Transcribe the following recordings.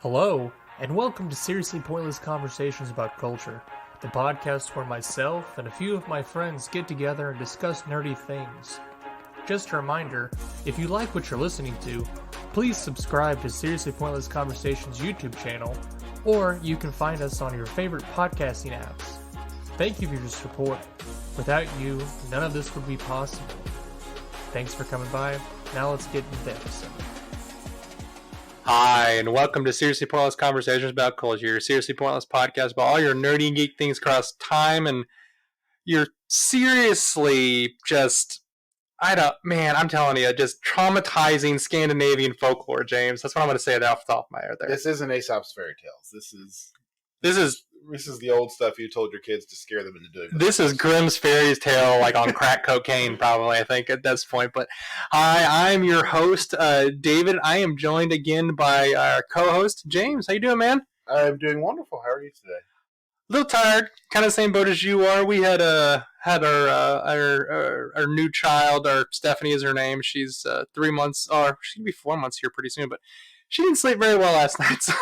Hello, and welcome to Seriously Pointless Conversations about Culture, the podcast where myself and a few of my friends get together and discuss nerdy things. Just a reminder, if you like what you're listening to, please subscribe to Seriously Pointless Conversations YouTube channel, or you can find us on your favorite podcasting apps. Thank you for your support. Without you, none of this would be possible. Thanks for coming by. Now let's get into the episode. Hi, and welcome to Seriously Pointless Conversations about Culture, your seriously pointless podcast about all your nerdy and geek things across time, and you're seriously just, I'm telling you, just traumatizing Scandinavian folklore, James. That's what I'm going to say off the top of my head there. This isn't Aesop's fairy tales. This is the old stuff you told your kids to scare them into doing. This is Grimm's fairy tale, like on crack cocaine, probably, I think, at this point. But hi, I'm your host, David. I am joined again by our co-host, James. How you doing, man? I'm doing wonderful. How are you today? A little tired, kind of the same boat as you are. We had our new child, our Stephanie is her name. She's 3 months, or she's gonna be 4 months here pretty soon, but she didn't sleep very well last night. So.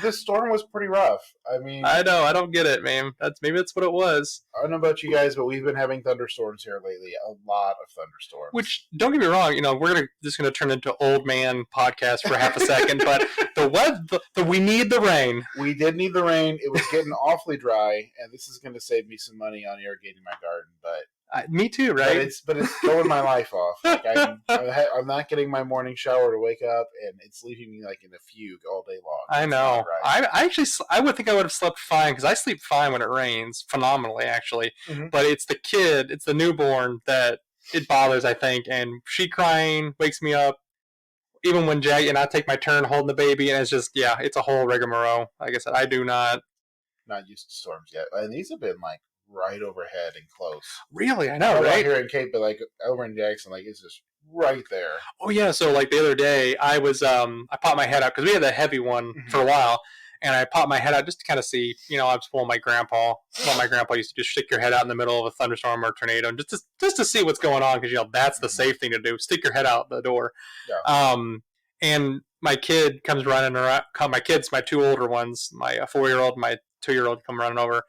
This storm was pretty rough. I mean, I know, I don't get it, man. Maybe that's what it was. I don't know about you guys, but we've been having thunderstorms here lately. A lot of thunderstorms. Which, don't get me wrong, we're just gonna turn into old man podcast for half a second, but we need the rain. We did need the rain. It was getting awfully dry, and this is going to save me some money on irrigating my garden. But me too, right? But it's throwing my life off. Like I'm not getting my morning shower to wake up, and it's leaving me like in a fugue all day long. I know. Right. I would think I would have slept fine because I sleep fine when it rains, phenomenally actually. Mm-hmm. But it's the newborn that it bothers, I think, and she crying wakes me up. Even when Jay and I take my turn holding the baby, and it's just it's a whole rigmarole. Like I said, I do not used to storms yet, and these have been like right overhead and close. Really, I know, not right? Here in Cape, but like over in Jackson, like it's just right there. Oh yeah, so like the other day, I was I popped my head out because we had that heavy one for a while, and I popped my head out just to kind of see. I was pulling my grandpa. Well, my grandpa used to just stick your head out in the middle of a thunderstorm or tornado, and just to see what's going on because that's the safe thing to do. Stick your head out the door. Yeah. And my kid comes running around. My two older ones, my 4-year-old, my 2-year-old, come running over.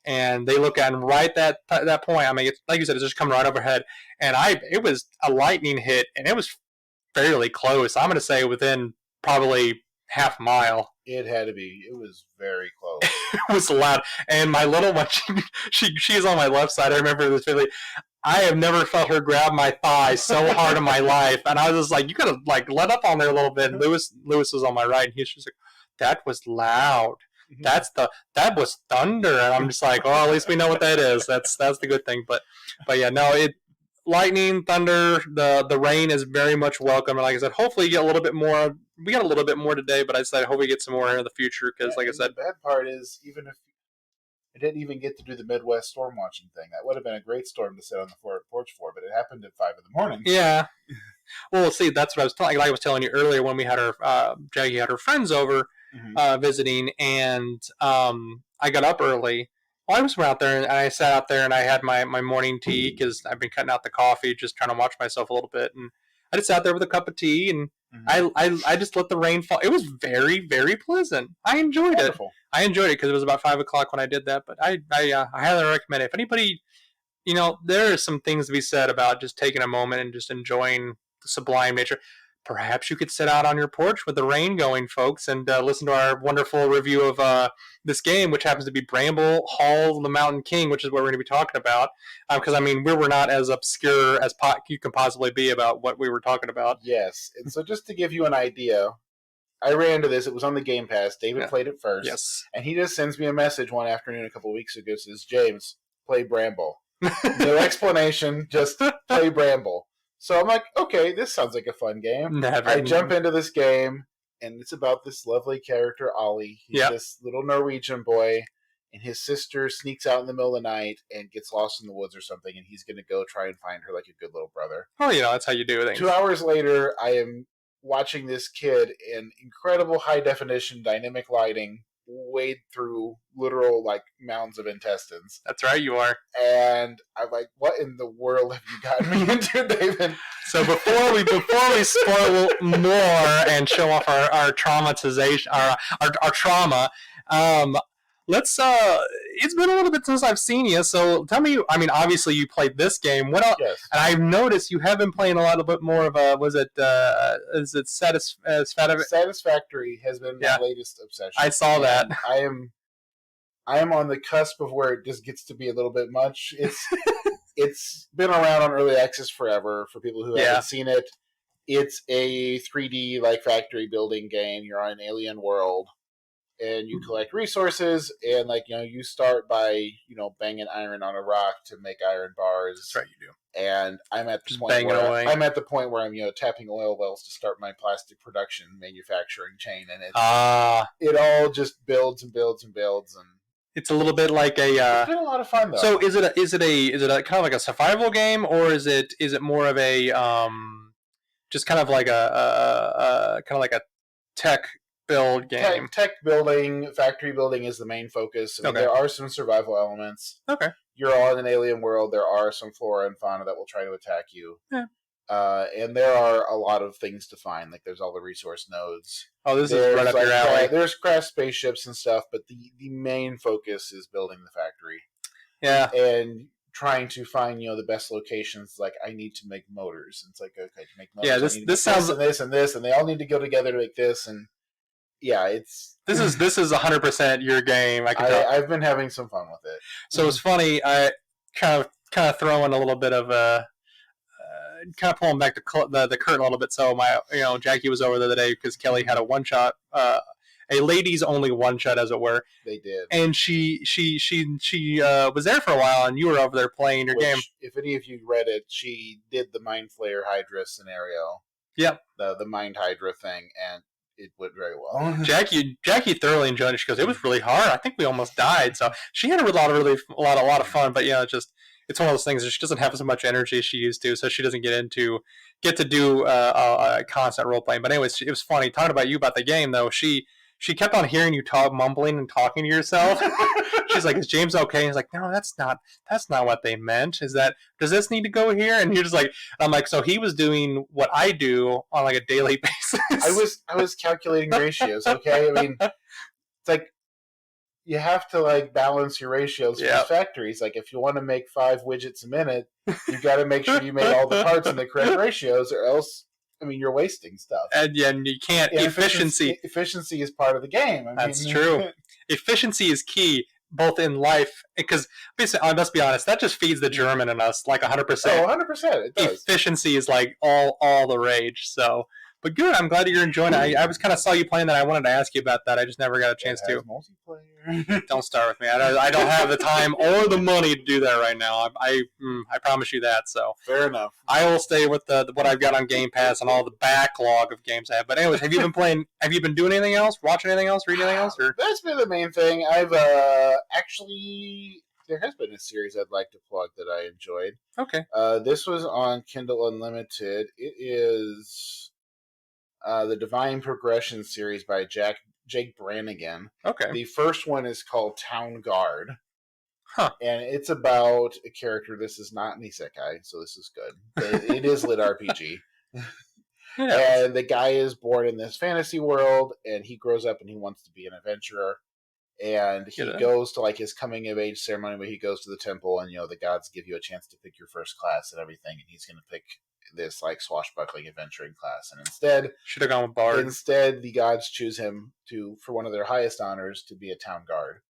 And they look at him right at that point. I mean, it's, like you said, it's just coming right overhead. And it was a lightning hit, and it was fairly close. I'm going to say within probably half a mile. It had to be. It was very close. It was loud. And my little one, she's on my left side. I remember this vividly. I have never felt her grab my thigh so hard in my life. And I was just like, you could have let up on there a little bit. And Lewis was on my right, and he was just like, that was loud. That was thunder, and I'm just like, at least we know what that is. That's the good thing. But yeah, no, lightning, thunder, the rain is very much welcome. And like I said, hopefully you get a little bit more. We got a little bit more today, but I said I hope we get some more in the future because, like I said, the bad part is even if I didn't even get to do the Midwest storm watching thing, that would have been a great storm to sit on the porch for. But it happened at 5 a.m. Yeah. Well, see, that's what I was telling. Like I was telling you earlier when we had Jackie had her friends over. Visiting, and I got up early. Well, I was out there, and I sat out there, and I had my morning tea because I've been cutting out the coffee, just trying to watch myself a little bit. And I just sat there with a cup of tea, and I just let the rain fall. It was very, very pleasant. I enjoyed it. I enjoyed it because it was about 5 o'clock when I did that. But I highly recommend it. If anybody, there are some things to be said about just taking a moment and just enjoying the sublime nature. Perhaps you could sit out on your porch with the rain going, folks, and listen to our wonderful review of this game, which happens to be Bramble, Hall of the Mountain King, which is what we're going to be talking about. Because, we were not as obscure as you can possibly be about what we were talking about. Yes. And so just to give you an idea, I ran into this. It was on the Game Pass. David played it first. Yes. And he just sends me a message one afternoon a couple of weeks ago. Says, James, play Bramble. No explanation, just play Bramble. So I'm like, okay, this sounds like a fun game. I jump into this game, and it's about this lovely character, Olle. He's this little Norwegian boy, and his sister sneaks out in the middle of the night and gets lost in the woods or something, and he's going to go try and find her like a good little brother. Oh, that's how you do things. 2 hours later, I am watching this kid in incredible high-definition dynamic lighting wade through literal like mounds of intestines. That's right, you are. And I'm like, what in the world have you gotten me into, David? So before we spoil more and show off our traumatization, our trauma, let's it's been a little bit since I've seen you, so tell me. I mean, obviously you played this game. What else? Yes. And I've noticed you have been playing a little bit more of a. Was it? Is it Satisfactory has been my latest obsession. I saw that. I am on the cusp of where it just gets to be a little bit much. It's been around on early access forever for people who haven't seen it. It's a 3D like factory building game. You're on an alien world. And you collect resources, and you start by banging iron on a rock to make iron bars. That's right, you do. And I'm at the point where I'm tapping oil wells to start my plastic production manufacturing chain, and it all just builds and builds and builds, and it's a little bit like a. It's been a lot of fun though. So is it a kind of like a survival game, or is it more of a just kind of like a tech build game? Tech building, factory building is the main focus. I mean, there are some survival elements. Okay. You're on an alien world. There are some flora and fauna that will try to attack you. Yeah. And there are a lot of things to find. Like there's all the resource nodes. Oh, this is right up your alley. There's craft spaceships and stuff, but the main focus is building the factory. Yeah. And trying to find the best locations. Like I need to make motors. And it's like, okay, to make motors. Yeah, this sounds this and this, and they all need to go together to make this. And yeah, this is 100% your game. I can tell. I've been having some fun with it. So it's funny. I kind of throwing a little bit of kind of pulling back the curtain a little bit. So my Jackie was over the other day because Kelly had a one shot, a ladies only one shot, as it were. They did, and she was there for a while, and you were over there playing your game. If any of you read it, she did the Mind Flayer Hydra scenario. Yep, the Mind Hydra thing, and it went very well. Jackie thoroughly enjoyed it. She goes, "It was really hard. I think we almost died." So she had a lot of fun. But it's one of those things that she doesn't have as much energy as she used to, so she doesn't get to do constant role playing. But anyways, it was funny talking about you about the game though. She kept on hearing you mumbling and talking to yourself. She's like, "Is James okay?" And he's like, "No, that's not what they meant. Does this need to go here?" And you're just like, I'm like, so he was doing what I do on like a daily basis. I was calculating ratios. Okay, I mean, it's like you have to like balance your ratios for factories. Like if you want to make 5 widgets a minute, you got to make sure you make all the parts in the correct ratios, or else. I mean, you're wasting stuff. And you can't. Efficiency is part of the game. That's true. Efficiency is key, both in life, because basically, I must be honest, that just feeds the German in us, like 100%. Oh, 100%. It does. Efficiency is like all the rage. So, but good. I'm glad you're enjoying it. I was kind of saw you playing that. I wanted to ask you about that. I just never got a chance to. Multiplayer. Don't start with me. I don't have the time or the money to do that right now. I promise you that. So fair enough. I will stay with what I've got on Game Pass and all the backlog of games I have. But anyways, have you been playing? Have you been doing anything else? Watching anything else? Reading anything else? Or? That's been the main thing. I've actually. There has been a series I'd like to plug that I enjoyed. Okay. This was on Kindle Unlimited. It is the Divine Progression series by Jake Brannigan. Okay. The first one is called Town Guard. Huh. And it's about a character. This is not an isekai, so this is good. It is lit RPG. Yeah. And the guy is born in this fantasy world, and he grows up and he wants to be an adventurer. And he goes to like his coming of age ceremony where he goes to the temple, and the gods give you a chance to pick your first class and everything, and he's going to pick this like swashbuckling adventuring class, and instead should have gone with Bard. Instead, the gods choose him for one of their highest honors to be a town guard.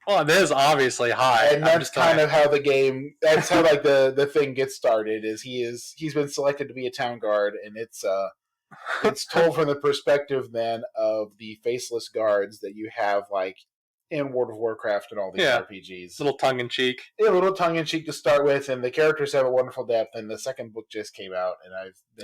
Well, it is obviously high, and that's kind of how the game. That's how like the thing gets started. He's been selected to be a town guard, and it's told from the perspective then of the faceless guards that you have like in World of Warcraft and all these RPGs. A little tongue-in-cheek. Yeah, a little tongue-in-cheek to start with, and the characters have a wonderful depth, and the second book just came out, and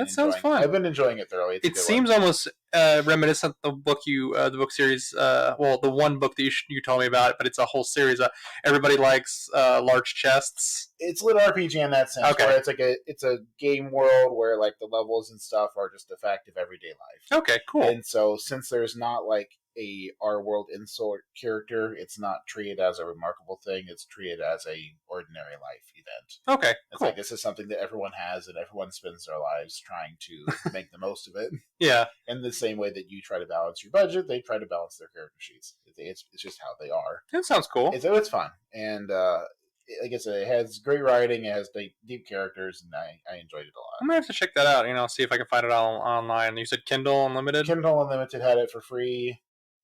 sounds fun. I've been enjoying it thoroughly. It seems almost reminiscent of the book the book series, the one book that you told me about, but it's a whole series. Everybody likes large chests. It's lit RPG in that sense, where it's like it's a game world where like the levels and stuff are just a fact of everyday life. Okay, cool. And so since there's not like a our world insert character, it's not treated as a remarkable thing. It's treated as a ordinary life event. Okay, it's cool. like this is something that everyone has, and everyone spends their lives trying to make the most of it. Yeah. In the same way that you try to balance your budget, they try to balance their character sheets. It's just how they are. That sounds cool. It's fun, and like I said, it has great writing. It has deep characters, and I enjoyed it a lot. I'm gonna have to check that out. See if I can find it all online. You said Kindle Unlimited. Kindle Unlimited had it for free.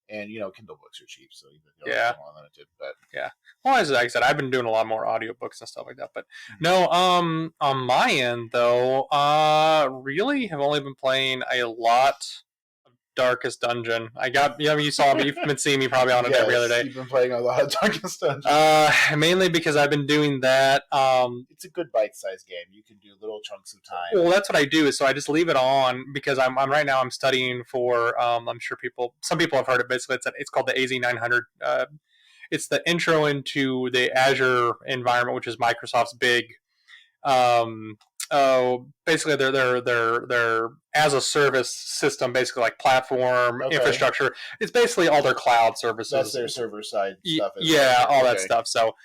And, Kindle books are cheap, so yeah. Unlimited, but yeah. Well, as I said, I've been doing a lot more audiobooks and stuff like that. But no, on my end though, really have only been playing a lot of Darkest Dungeon. You saw me. You've been seeing me probably on it every other day. You've been playing a lot of Darkest Dungeon. Mainly because I've been doing that. It's a good bite-sized game. You can do little chunks of time. Well, that's what I do. So I just leave it on because I'm right now. I'm studying for. I'm sure some people have heard it. Basically, it's called the AZ900. It's the intro into the Azure environment, which is Microsoft's big. Basically, they're as a service system, basically like platform infrastructure. It's basically all their cloud services. That's their server side stuff. Yeah, all that stuff. So,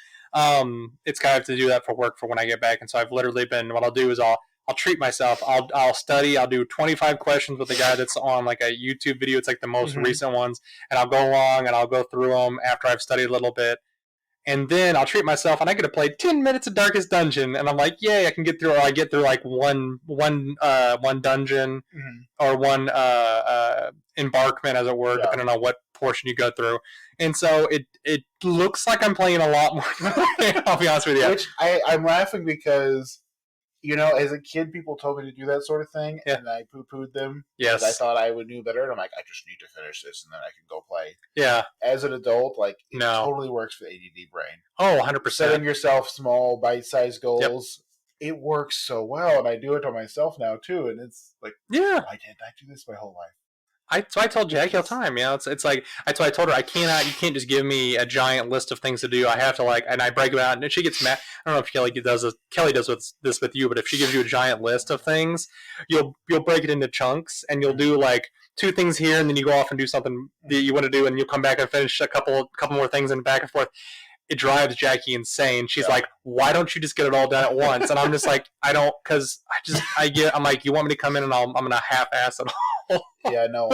it's kind of to do that for work for when I get back. And so I've literally been. What I'll do is I'll treat myself. I'll study. I'll do 25 questions with a guy that's on like a YouTube video. It's like the most recent ones, and I'll go along and I'll go through them after I've studied a little bit. And then I'll treat myself, and I get to play 10 minutes of Darkest Dungeon, and I'm like, yay, I can get through, or I get through like one dungeon or one embarkment, as it were, depending on what portion you go through. And so it looks like I'm playing a lot more. I'll be honest with you. Which I'm laughing because, as a kid, people told me to do that sort of thing, and I poo-pooed them. Yes. I thought I would do better, and I'm like, I just need to finish this, and then I can go play. Yeah. As an adult, it totally works for the ADD brain. Oh, 100%. Setting yourself small, bite-sized goals, it works so well, and I do it to myself now, too, and it's like, why didn't I do this my whole life? So I told Jackie all the time, it's like, that's why I told her, you can't just give me a giant list of things to do. I have to and I break them out, and she gets mad. I don't know if Kelly does this. Kelly does this with you, but if she gives you a giant list of things, you'll break it into chunks, and you'll do like 2 things here, and then you go off and do something that you want to do, and you'll come back and finish a couple more things, and back and forth. It drives Jackie insane. She's like, why don't you just get it all done at once? And I'm just like, I don't, because I'm like, you want me to come in and I'm going to half-ass it all. Yeah, no.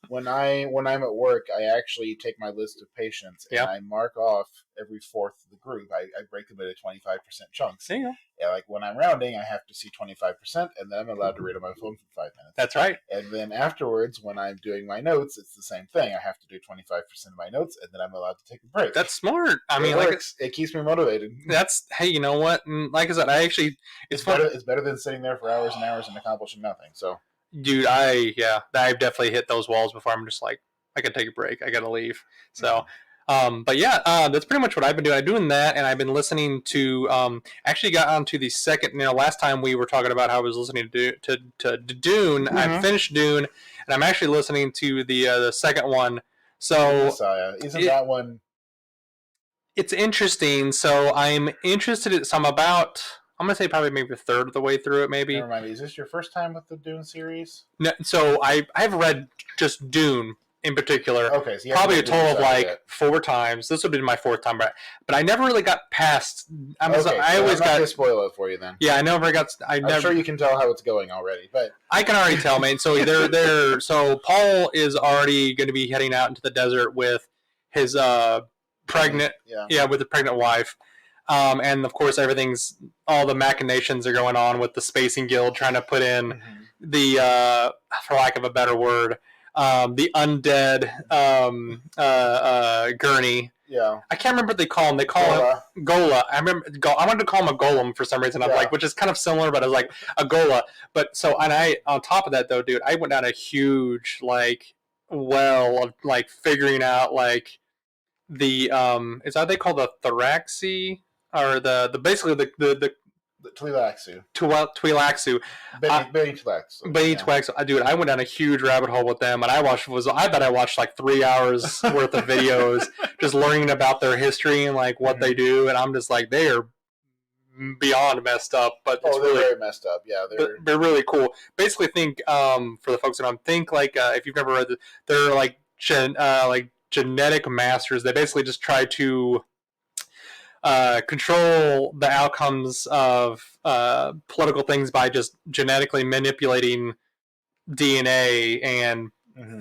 When I'm at work, I actually take my list of patients and I mark off every fourth of the group. I break them into 25% chunks. There you go. Yeah, like when I'm rounding, I have to see 25%, and then I'm allowed to read on my phone for 5 minutes. That's right. And then afterwards, when I'm doing my notes, it's the same thing. I have to do 25% of my notes, and then I'm allowed to take a break. That's smart. I mean, it keeps me motivated. Hey, you know what? And like I said, it's better. It's better than sitting there for hours and hours and accomplishing nothing. So. Dude, I've definitely hit those walls before. I'm just like, I gotta take a break. I gotta leave. So, but yeah, that's pretty much what I've been doing. I'm doing that, and I've been listening to. Actually, got onto the second. Last time we were talking about how I was listening to Dune. I finished Dune, and I'm actually listening to the second one. So, isn't that one? It's interesting. So I'm interested. So I'm going to say probably maybe a third of the way through it, maybe. Never mind. Is this your first time with the Dune series? No, so I've read just Dune in particular. Okay, so probably a total of 4 times. This would be my 4th time, but I never really got past. I'm not going to spoil it for you then. Yeah, I never got. I'm sure you can tell how it's going already, but I can already tell, man. So So Paul is already going to be heading out into the desert with his pregnant, with the pregnant wife. And of course, all the machinations are going on with the Spacing Guild trying to put in the, for lack of a better word, the undead gurney. Yeah. I can't remember what they call him. They call him Gola. I wanted to call him a golem for some reason. I'm like, which is kind of similar, but I was like a Gola. But so, on top of that though, dude, I went down a huge well of figuring out the is that they call the thoraxi. Or the basically the Twi'lexu. Twi'lexu. Bene Twi'lexu. Bene Twi'lexu. Dude, I went down a huge rabbit hole with them, and I bet I watched 3 hours worth of videos just learning about their history and what they do, and I'm just like, they are beyond messed up, but they're really, very messed up. Yeah, they're really cool. Basically, think for the folks at home, think if you've never read they're genetic masters. They basically just try to control the outcomes of political things by just genetically manipulating DNA, and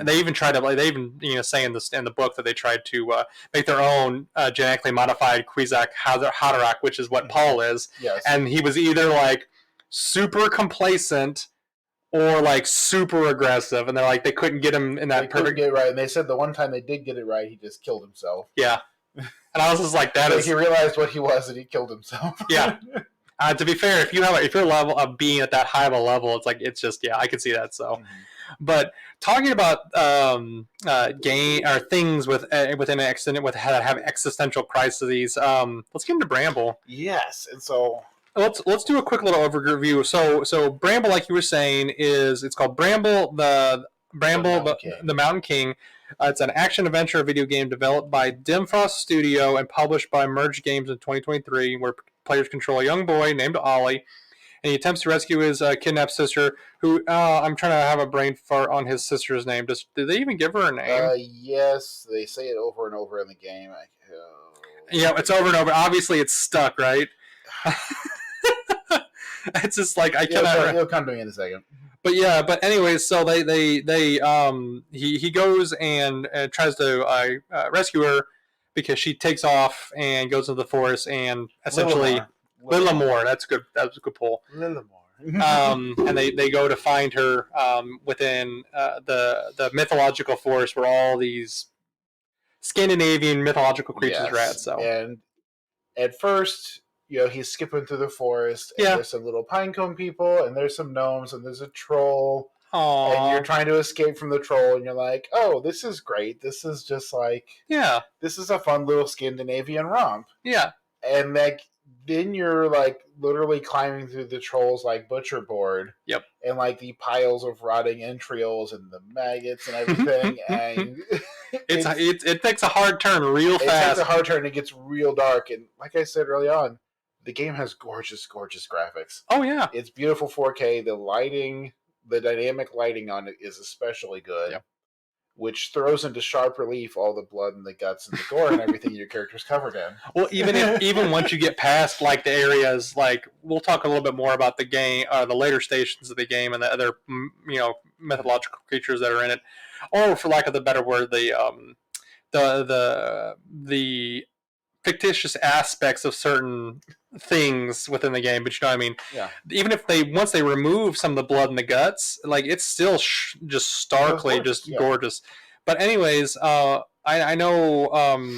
they even tried to say in the book that they tried to make their own genetically modified Kwisatz Haderach, which is what Paul is. Yes. And he was either like super complacent or like super aggressive, and they're like they couldn't get him in that they perfect. Couldn't get it right, and they said the one time they did get it right, he just killed himself. Yeah, and I was just like, he realized what he was, and he killed himself. Yeah. To be fair, if you're level of being at that high of a level, it's just I can see that. So, but talking about game or things within an extent with have existential crises, let's get into Bramble. Yes, and so let's do a quick little overview. So Bramble, like you were saying, it's called Bramble the Mountain King. It's an action adventure video game developed by Dimfrost Studio and published by Merge Games in 2023, where players control a young boy named Olle, and he attempts to rescue his kidnapped sister, who I'm trying to have a brain fart on his sister's name. Did they even give her a name? Yes, they say it over and over in the game. Yeah, it's over and over. Obviously, it's stuck, right? It's just like I cannot. It'll come to me in a second. But anyways, so he goes and tries to rescue her because she takes off and goes into the forest and essentially Lillamore. That's good. That was a good pull. Lillamore. And they go to find her within the mythological forest where all these Scandinavian mythological creatures are at. So and at first, he's skipping through the forest, and there's some little pinecone people, and there's some gnomes, and there's a troll. Aww. And you're trying to escape from the troll, and you're like, oh, this is great. This is just like... Yeah. This is a fun little Scandinavian romp. Yeah. And then you're like literally climbing through the trolls like butcher board. Yep. And like the piles of rotting entrails and the maggots and everything. And it takes a hard turn real fast. It takes a hard turn. It gets real dark. And like I said early on, the game has gorgeous, gorgeous graphics. Oh, yeah. It's beautiful 4K. The lighting, the dynamic lighting on it is especially good, which throws into sharp relief all the blood and the guts and the gore and everything your character's covered in. Well, even once you get past like the areas, like we'll talk a little bit more about the game, the later stations of the game and the other mythological creatures that are in it, or for lack of the better word, the fictitious aspects of certain things within the game, but you know what I mean? Yeah. Even if once they remove some of the blood and the guts, like it's still just starkly gorgeous. But anyways, I know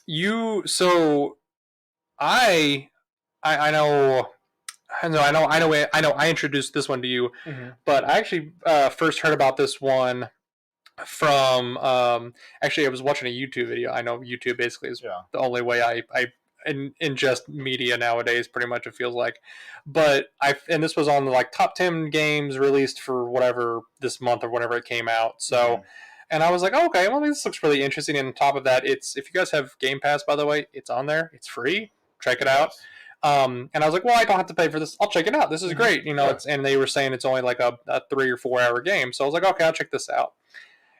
you. So I know. I introduced this one to you, but I actually first heard about this one from actually I was watching a YouTube video. I know YouTube basically is the only way I ingest media nowadays, pretty much it feels like. But and this was on the like top 10 games released for whatever this month or whenever it came out. So and I was like, oh, okay, well this looks really interesting. And on top of that, it's if you guys have Game Pass, by the way, it's on there. It's free. Check it out. And I was like, well, I don't have to pay for this. I'll check it out. This is great. And they were saying it's only like a 3 or 4 hour game. So I was like, okay, I'll check this out.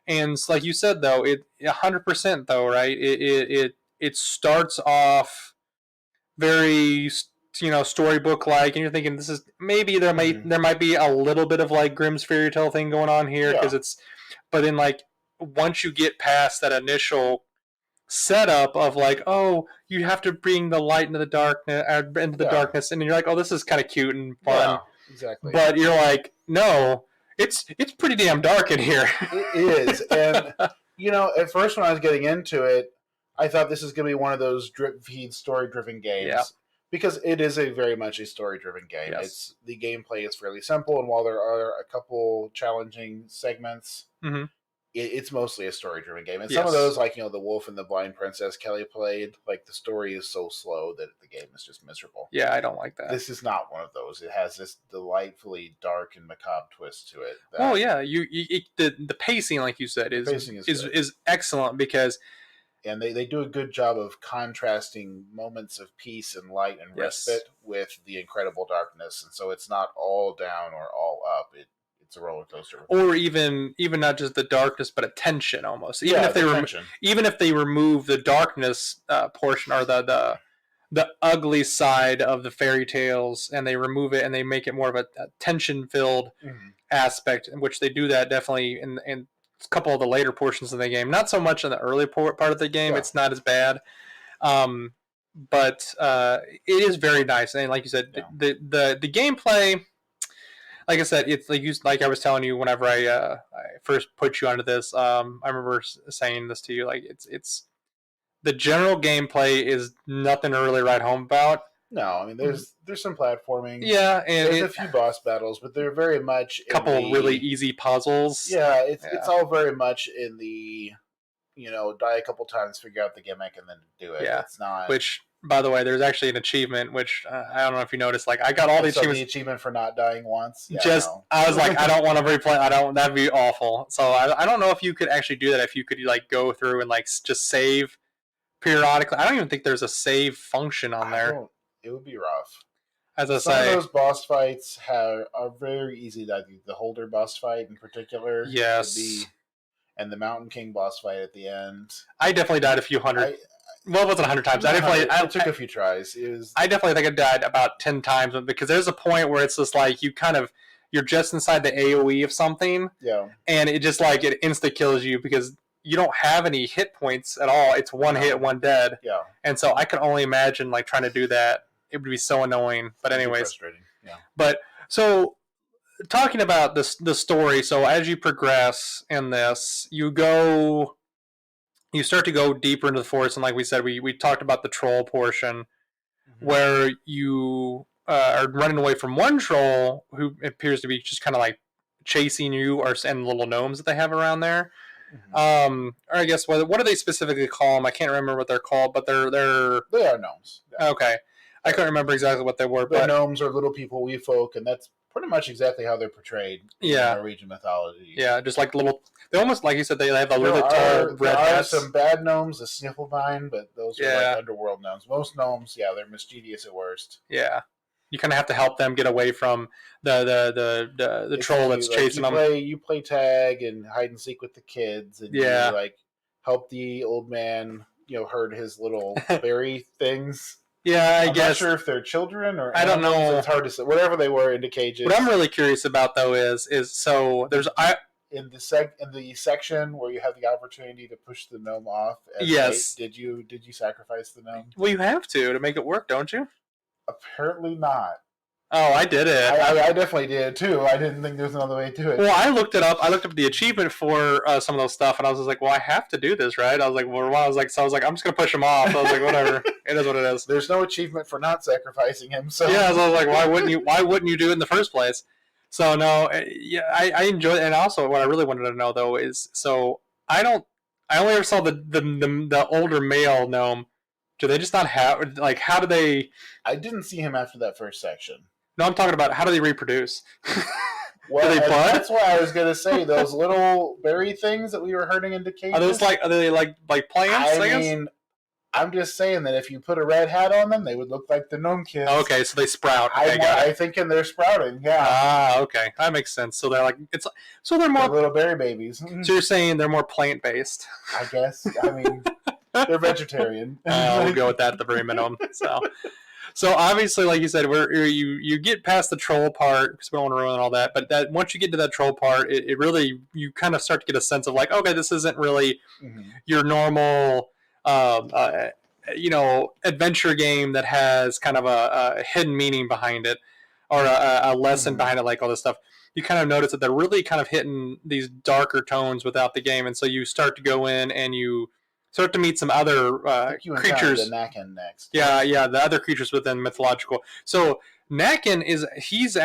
And like you said, though, 100% though, right? It starts off very storybook like, and you're thinking this is maybe there might be a little bit of like Grimm's fairy tale thing going on here because but then like once you get past that initial setup of like, oh, you have to bring the light into the darkness, and you're like, oh, this is kind of cute and fun, exactly. But you're like, no. It's pretty damn dark in here. It is. And, at first when I was getting into it, I thought this is going to be one of those drip feed story-driven games. Yeah. Because it is very much a story-driven game. Yes. The gameplay is fairly simple, and while there are a couple challenging segments, it's mostly a story-driven game. And some of those, like, The Wolf and the Blind Princess Kelly played, like, the story is so slow that the game is just miserable. Yeah, I don't like that. This is not one of those. It has this delightfully dark and macabre twist to it. Oh, yeah. The pacing, like you said, is excellent because... And they do a good job of contrasting moments of peace and light and respite with the incredible darkness. And so it's not all down or all up. it's a roller coaster. Or even not just the darkness, but attention almost. Even if they remove the darkness portion or the ugly side of the fairy tales, and they remove it and they make it more of a tension-filled aspect, in which they do that definitely in a couple of the later portions of the game. Not so much in the early part of the game. It's not as bad. But it is very nice. And like you said, the gameplay, like I said, it's like I was telling you whenever I first put you onto this. I remember saying this to you. Like it's the general gameplay is nothing to really write home about. No, I mean there's some platforming. Yeah, and there's a few boss battles, but they're very much a couple really easy puzzles. Yeah, it's all very much in the die a couple times, figure out the gimmick, and then do it. Yeah, it's not. Which, by the way, there's actually an achievement which I don't know if you noticed. Like I got all the achievements. The achievement for not dying once. Yeah, I was like, I don't want to replay. That'd be awful. So I don't know if you could actually do that. If you could like go through and like just save periodically. I don't even think there's a save function on there. It would be rough. As I say, some of those boss fights are very easy. The Holder boss fight in particular. Yes. And the Mountain King boss fight at the end. I definitely died a few hundred. Well, it wasn't 100 times. It took a few tries. I definitely think I died about 10 times because there's a point where it's just like you're just inside the AoE of something. Yeah. And it just like it insta kills you because you don't have any hit points at all. It's one hit, one dead. Yeah. And so I can only imagine like trying to do that. It would be so annoying. But anyways. Frustrating. Yeah. But so talking about the story, so as you progress in this, you start to go deeper into the forest, and like we said, we talked about the troll portion, where you are running away from one troll who appears to be just kind of like chasing you, and the little gnomes that they have around there. Or I guess what do they specifically call them? I can't remember what they're called, but they are gnomes. Yeah. Okay, I couldn't remember exactly what they were. But gnomes are little people, wee folk, and that's pretty much exactly how they're portrayed in Norwegian mythology. Yeah, just like little. They almost, like you said, they have a little tall red hats. There are some bad gnomes, the Snifflevine, but those are like underworld gnomes. Most gnomes, they're mischievous at worst. Yeah, you kind of have to help them get away from the troll that's chasing them. You play tag and hide and seek with the kids, and you like help the old man, herd his little berry things. Yeah, I'm not sure if they're children or I don't know. It's hard to say. Whatever they were in the cages. What I'm really curious about though is so there's in the section where you have the opportunity to push the gnome off. Yes. Did you sacrifice the gnome? Well, you have to make it work, don't you? Apparently not. Oh, I did it. I definitely did too. I didn't think there was another way to do it. Well, I looked it up. I looked up the achievement for some of those stuff, and I was just like, "Well, I have to do this, right?" I was like, "I'm just gonna push him off." I was like, "Whatever, it is what it is." There's no achievement for not sacrificing him. So yeah, so I was like, "Why wouldn't you? Why wouldn't you do it in the first place?" So no, I enjoyed it, and also what I really wanted to know though is I only ever saw the older male gnome. Do they just not have how do they? I didn't see him after that first section. No, I'm talking about how do they reproduce? Well, do they bud? That's what I was gonna say. Those little berry things that we were herding into cages. Are they like plants? I mean, I'm just saying that if you put a red hat on them, they would look like the gnome kids. Okay, so they sprout. I'm thinking they're sprouting. Yeah. Ah, okay, that makes sense. So they're they're more little berry babies. So you're saying they're more plant based? I guess. I mean, they're vegetarian. We'll go with that at the very minimum. So obviously, like you said, you get past the troll part because we don't want to ruin all that. But that once you get to that troll part, it really you kind of start to get a sense of like, okay, this isn't really your normal, adventure game that has kind of a hidden meaning behind it or a lesson behind it, like all this stuff. You kind of notice that they're really kind of hitting these darker tones without the game, and so you start to go in and you start to meet some other creatures. Nakin next. Yeah, the other creatures within mythological. So Nakin he's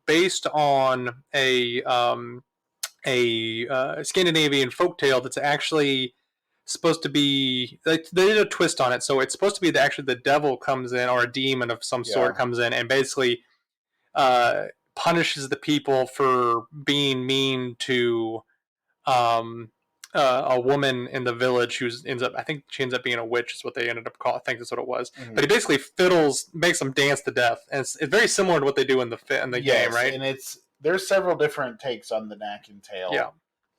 based on a Scandinavian folktale that's actually supposed to be. They did a twist on it, so it's supposed to be that actually the devil comes in or a demon of some sort comes in and basically punishes the people for being mean to. A woman in the village I think she ends up being a witch is what they ended up calling. I think that's what it was. But he basically makes them dance to death, and it's very similar to what they do in the game, right? And it's there's several different takes on the Nakin tale. Yeah.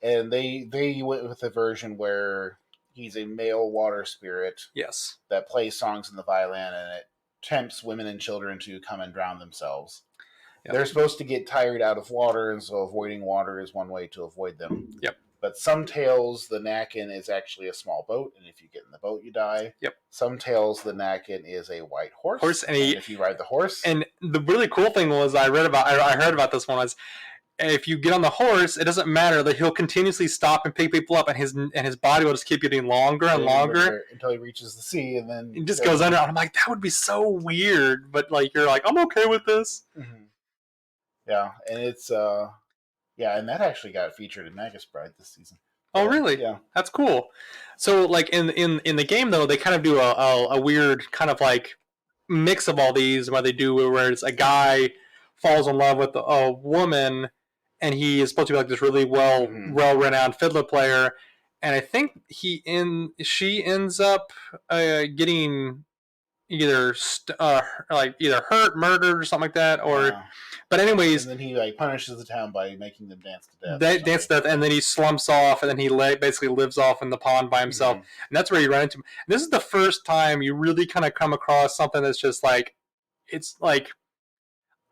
And they went with a version where he's a male water spirit. Yes. That plays songs in the violin, and it tempts women and children to come and drown themselves. Yep. They're supposed to get tired out of water, and so avoiding water is one way to avoid them. Yep. But some tales, the Nakin is actually a small boat, and if you get in the boat, you die. Yep. Some tales, the Nakin is a white horse, and if you ride the horse. And the really cool thing was, I heard about this one, was if you get on the horse, it doesn't matter that he'll continuously stop and pick people up, and his body will just keep getting longer and longer until he reaches the sea, and then it just goes under. I'm like, that would be so weird, but like you're like, I'm okay with this. Mm-hmm. Yeah, and it's and that actually got featured in Magus Bride this season. Oh, really? Yeah, that's cool. So, like in the game though, they kind of do a weird kind of like mix of all these, where it's a guy falls in love with a woman, and he is supposed to be like this really well-renowned fiddler player, and I think she ends up getting either hurt, murdered, or something like that, or. But anyways, and then he like punishes the town by making them dance to death. They dance to death, and then he slumps off, and then he basically lives off in the pond by himself, and that's where you run into him. And this is the first time you really kind of come across something that's just like, it's like,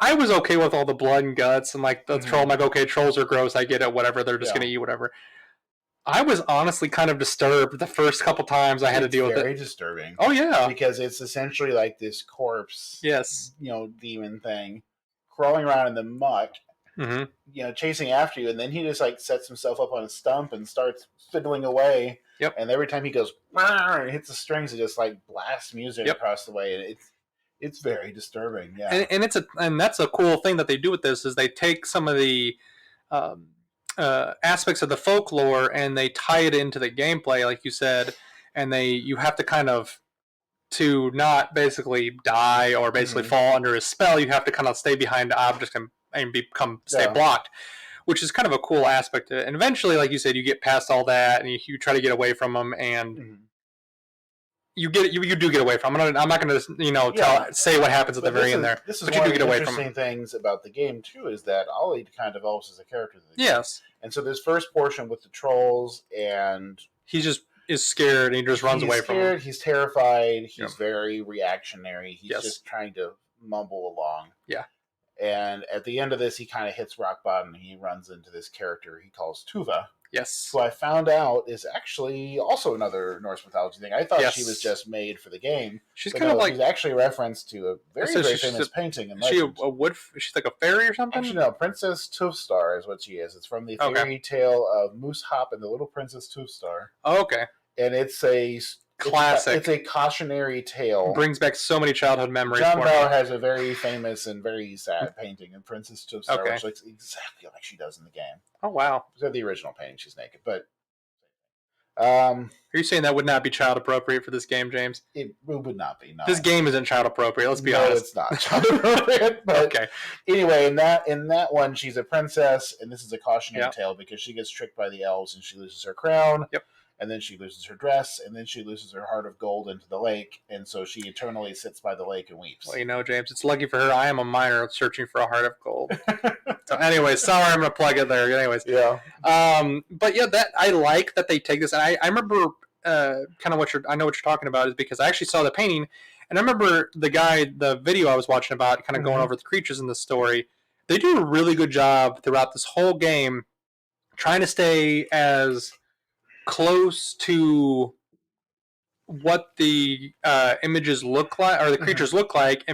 I was okay with all the blood and guts and like the troll. I'm like, okay, trolls are gross. I get it. Whatever. They're just gonna eat whatever. I was honestly kind of disturbed the first couple times I had to deal with it. Very disturbing. Oh yeah, because it's essentially like this corpse. Yes. Demon thing. Crawling around in the muck, chasing after you, and then he just like sets himself up on a stump and starts fiddling away. Yep. And every time he goes, and hits the strings, it just like blasts music across the way, and it's very disturbing. Yeah. And that's a cool thing that they do with this is they take some of the aspects of the folklore and they tie it into the gameplay, like you said, and you have to kind of. To not basically die or basically fall under a spell, you have to kind of stay behind objects and stay blocked, which is kind of a cool aspect of it. And eventually, like you said, you get past all that and you try to get away from them, and you do get away from them. I'm not going to say what happens at the very end there. This is one of the interesting things about the game too, is that Olle kind of develops as a character. Yes. And so this first portion with the trolls, and he just is scared and he just runs away from them. He's terrified. He's very reactionary. He's just trying to mumble along. Yeah. And at the end of this, he kind of hits rock bottom. And he runs into this character he calls Tuva. Yes. Who I found out is actually also another Norse mythology thing. I thought she was just made for the game. She's kind of like... She's actually a reference to a very famous painting in legend. She's like a fairy or something? Actually, no. Princess Tufstar is what she is. It's from the fairy tale of Moose Hop and the Little Princess Tufstar. Oh, okay. And it's a classic. It's a cautionary tale. Brings back so many childhood memories. John Bauer has a very famous and very sad painting in Princess Tufstar, which looks exactly like she does in the game. Oh wow! So the original painting, she's naked. But are you saying that would not be child appropriate for this game, James? It would not be. No. This game isn't child appropriate. Let's be honest. No, it's not child appropriate. But okay. Anyway, in that one, she's a princess, and this is a cautionary tale because she gets tricked by the elves and she loses her crown. Yep. And then she loses her dress, and then she loses her heart of gold into the lake, and so she eternally sits by the lake and weeps. Well, James, it's lucky for her. I am a miner searching for a heart of gold. So, anyway, sorry, I'm gonna plug it there. Anyways, yeah. But yeah, that I like that they take this, and I remember kind of I know what you're talking about is because I actually saw the painting, and I remember the video I was watching about kind of going over the creatures in the story. They do a really good job throughout this whole game, trying to stay as close to what the images look like, or the creatures look like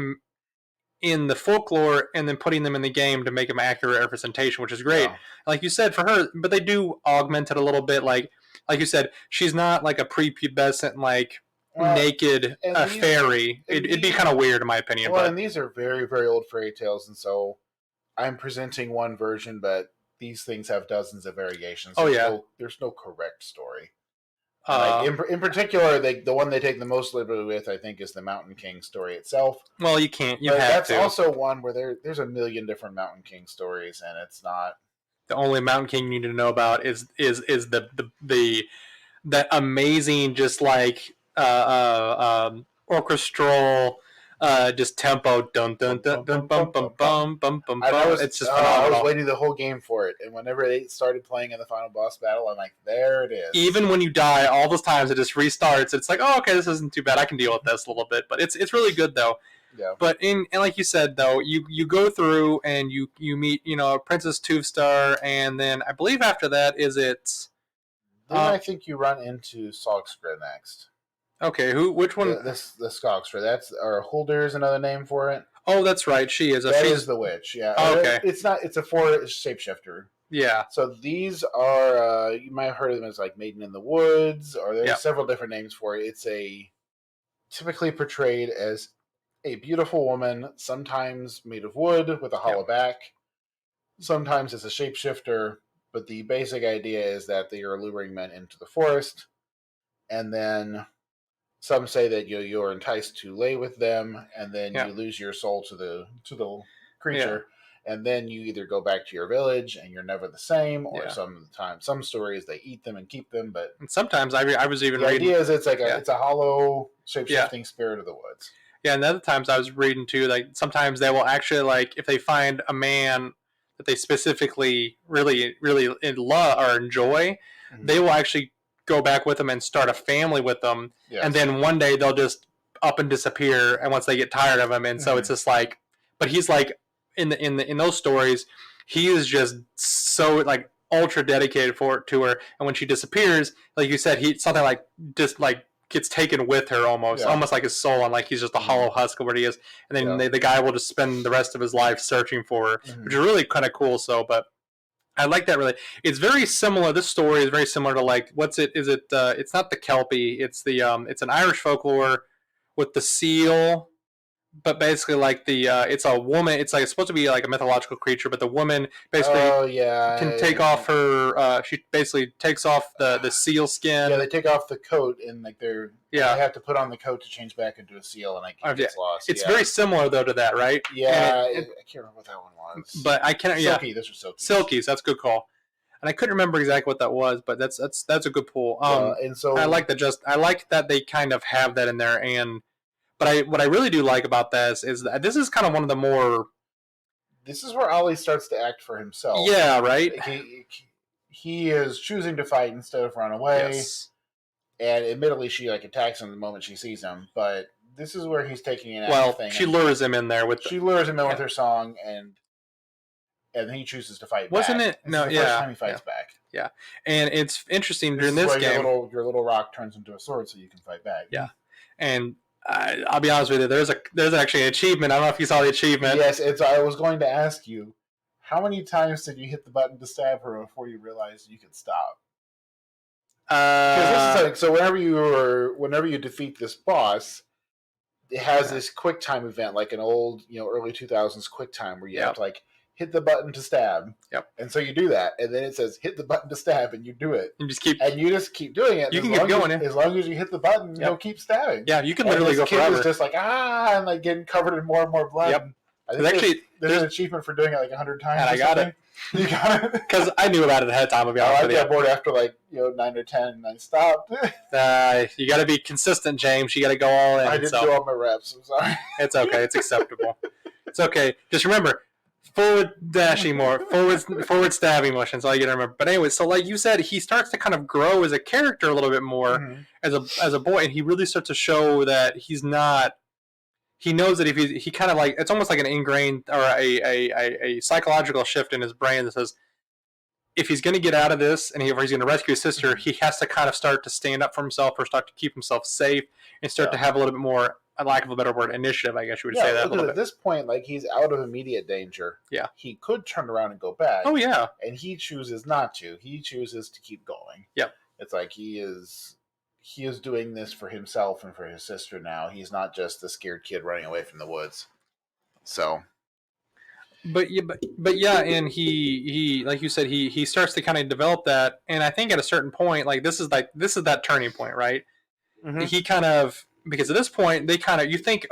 in the folklore, and then putting them in the game to make them accurate representation, which is great. Yeah. Like you said, for her, but they do augment it a little bit. Like you said, she's not like a prepubescent, naked fairy. It'd be kind of weird, in my opinion. Well, and these are very, very old fairy tales, and so I'm presenting one version, but these things have dozens of variations. There's no correct story. In particular, the one they take the most liberty with, I think, is the Mountain King story itself. Well, you can't. That's also one where there's a million different Mountain King stories, and it's not. The only Mountain King you need to know about is that amazing, just like orchestral just tempo, dun dun dun dun bum bum bum bum bum. It's just phenomenal. I was waiting the whole game for it, and whenever they started playing in the final boss battle, I'm like, there it is. Even when you die, all those times it just restarts. It's like, oh, okay, this isn't too bad. I can deal with this a little bit, but it's really good though. Yeah. But and like you said though, you go through and you meet Princess Tuvestar, and then I believe after that Then I think you run into Salkskra next. Okay, which one? The Salkskra. That's or Holder is another name for it. Oh, that's right. She's the witch. Yeah. Oh, okay. It's not. It's a forest shapeshifter. Yeah. So these are you might have heard of them as like Maiden in the Woods, or there's several different names for it. It's typically portrayed as a beautiful woman, sometimes made of wood with a hollow back. Sometimes it's a shapeshifter, but the basic idea is that they are luring men into the forest, and then some say that you're enticed to lay with them, and then you lose your soul to the creature, and then you either go back to your village and you're never the same, or some stories they eat them and keep them, but and sometimes I was even reading. The idea is it's like it's a hollow shape-shifting spirit of the woods. Yeah, and other times I was reading too, like sometimes they will actually, like, if they find a man that they specifically really, really love or enjoy, they will actually go back with them and start a family with them, and then one day they'll just up and disappear, and once they get tired of him, and so it's just like, but he's like in those stories, he is just so like ultra dedicated to her, and when she disappears, like you said, he something like just like gets taken with her almost like his soul, and like he's just a hollow husk of what he is, and then the guy will just spend the rest of his life searching for her, which is really kind of cool. So, but I like that really. It's very similar. This story is very similar to like it's not the Kelpie. It's it's an Irish folklore with the seal. But basically, like it's a woman. It's supposed to be like a mythological creature, but the woman basically can take off her. She basically takes off the seal skin. Yeah, they take off the coat, and like they have to put on the coat to change back into a seal, and it gets lost. It's very similar though to that, right? Yeah, I can't remember what that one was. But I can't. Silky, those are Silkies. Silkies, that's a good call. And I couldn't remember exactly what that was, but that's a good pull. And so I like that they kind of have that in there, and. But what I really do like about this is that this is kind of one of the more. This is where Olle starts to act for himself. Yeah, right. He is choosing to fight instead of run away. Yes. And admittedly, she attacks him the moment she sees him. But this is where he's taking an active thing. She lures him in there with. She lures him in with her song, and he chooses to fight. Wasn't back. it? No, the first time he fights back. Yeah, and it's interesting during this game. Your little rock turns into a sword, so you can fight back. Yeah, and. I'll be honest with you. There's actually an achievement. I don't know if you saw the achievement. Yes, I was going to ask you, how many times did you hit the button to stab her before you realized you could stop? So whenever you defeat this boss, it has this quick time event, like an old early 2000s quick time where you have to hit the button to stab. Yep. And so you do that, and then it says hit the button to stab, and you do it. You just keep doing it. You can keep going. As long as you hit the button, you'll keep stabbing. Yeah, you can literally go forever. Kid is just and getting covered in more and more blood. Yep. I think there's an achievement for doing it 100 times. And I got it. You got it? Because I knew about it ahead of time. I got bored after 9 or 10, and I stopped. You got to be consistent, James. You got to go all in. I didn't do all my reps. I'm sorry. It's okay. It's acceptable. It's okay. Just remember. Forward dashing more, forward stabbing motions. All you gotta remember. But anyway, so like you said, he starts to kind of grow as a character a little bit more as a boy, and he really starts to show that he's not. He knows that if he kind of it's almost like an ingrained or a psychological shift in his brain that says if he's going to get out of this and if he's going to rescue his sister, he has to kind of start to stand up for himself or start to keep himself safe and start to have a little bit more. A lack of a better word, initiative, I guess you would say that a little bit. At this point, he's out of immediate danger. Yeah. He could turn around and go back. Oh, yeah. And he chooses not to. He chooses to keep going. Yep. It's like he is doing this for himself and for his sister now. He's not just the scared kid running away from the woods. So. But yeah, and he like you said, he starts to kind of develop that, and I think at a certain point, this is that turning point, right? Mm-hmm. He kind of. Because at this point, you think,